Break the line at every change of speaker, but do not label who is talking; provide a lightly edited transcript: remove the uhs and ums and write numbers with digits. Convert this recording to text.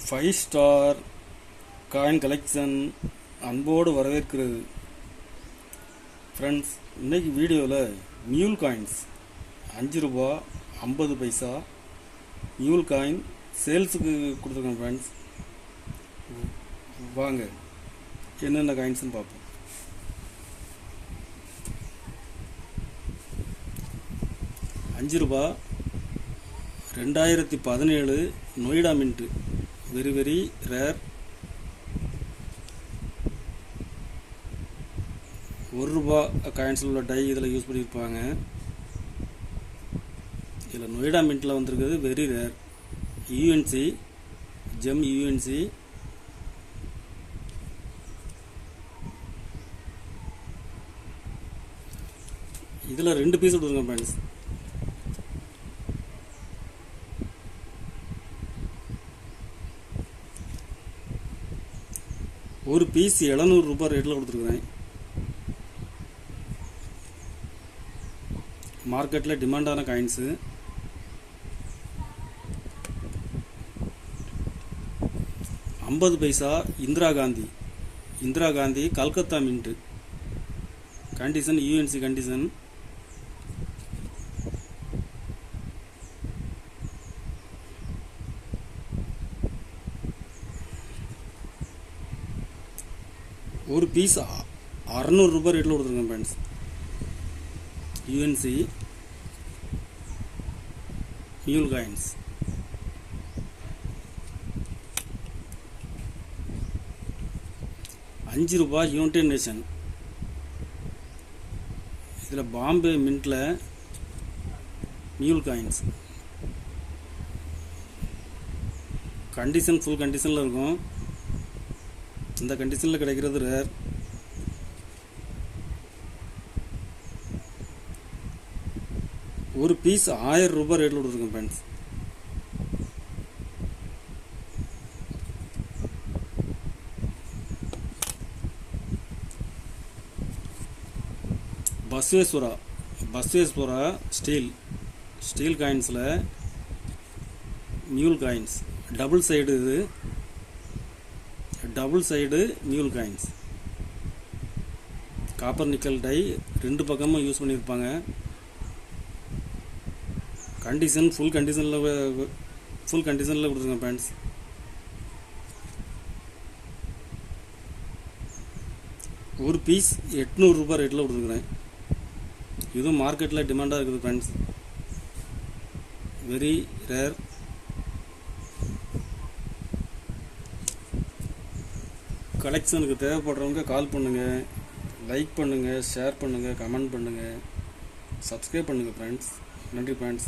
Five star coin collection அன்போடு வரவேற்கிறது. Friends, இன்னைக்கு வீடியோவில் மியூல் காயின்ஸ் 5 ரூபா 50 பைசா மியூல் காயின் சேல்ஸுக்கு கொடுத்துருக்கோம். ஃப்ரெண்ட்ஸ், வாங்க என்னென்ன காயின்ஸ்னு பார்ப்போம். ₹5 2017 Noida mint, very very rare. ₹1 காயின்ஸில் உள்ள டை இதில் யூஸ் பண்ணியிருப்பாங்க. இதில் நொய்டா மின்ட்டில் வந்திருக்கிறது very rare. UNC GeM UNC. இதில் 2 பீஸ் கொடுத்துருங்க ஃப்ரெண்ட்ஸ். ஒரு பீஸ் ₹700 ரேட்டில் கொடுத்துருக்குறேன். மார்க்கெட்டில் டிமாண்டான coins. $50 paisa Indira Gandhi Calcutta mint. Condition UNC condition. ஒரு பீஸ் ₹600 ரேட்டில் கொடுத்துருக்கேன் friends. UNC mule coins. ₹5 united nation. இதில் பாம்பே மின்ட்டில் மியூல் காயின்ஸ். கண்டிஷன் ஃபுல் கண்டிஷனில் இருக்கும். இந்த கண்டிஷனில் கிடைக்கிறது ரேர். ஒரு பீஸ் ₹1000 ரேட்டில் கொடுத்துருக்கேன் ஃப்ரெண்ட்ஸ். பஸ்வேஸ்வரா ஸ்டீல் காயின்ஸில் mule coins. Double side mule coins. Copper nickel die 2 பக்கமும் யூஸ் பண்ணியிருப்பாங்க. கண்டிஷன் ஃபுல் கண்டிஷனில் கொடுத்துருங்க ஃப்ரெண்ட்ஸ். ஒரு பீஸ் ₹800 ரேட்டில் கொடுத்துருக்குறேன். இதுவும் மார்க்கெட்டில் டிமாண்டாக இருக்குது ஃப்ரெண்ட்ஸ். Very rare. கலெக்ஷனுக்கு தேவைப்படுறவங்க கால் பண்ணுங்கள், லைக் பண்ணுங்கள், ஷேர் பண்ணுங்கள், கமெண்ட் பண்ணுங்கள், சப்ஸ்கிரைப் பண்ணுங்கள் ஃப்ரெண்ட்ஸ். நன்றி ஃப்ரெண்ட்ஸ்.